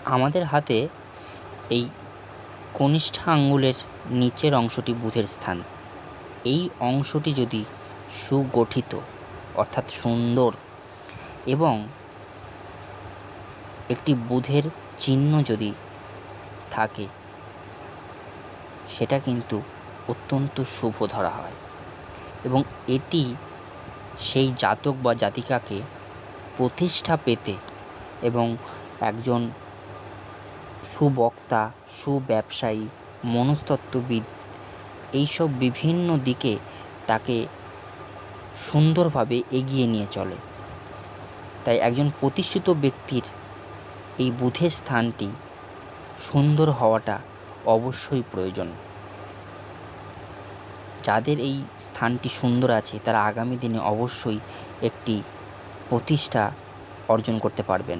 আমাদের হাতে এই কনিষ্ঠ আঙ্গুলের নিচের অংশটি বুধের স্থান। এই অংশটি যদি সুগঠিত অর্থাৎ সুন্দর এবং একটি বুধের চিহ্ন যদি থাকে, সেটা কিন্তু অত্যন্ত শুভ ধরা হয় এবং এটি সেই জাতক বা জাতিকাকে প্রতিষ্ঠা পেতে এবং একজন সুবক্তা, সুব্যবসায়ী, মনস্তত্ত্ববিদ এইসব বিভিন্ন দিকে তাকে সুন্দরভাবে এগিয়ে নিয়ে চলে। তাই একজন প্রতিষ্ঠিত ব্যক্তির এই বুধের স্থানটি সুন্দর হওয়াটা অবশ্যই প্রয়োজন। যাদের এই স্থানটি সুন্দর আছে তারা আগামী দিনে অবশ্যই একটি প্রতিষ্ঠা অর্জন করতে পারবেন।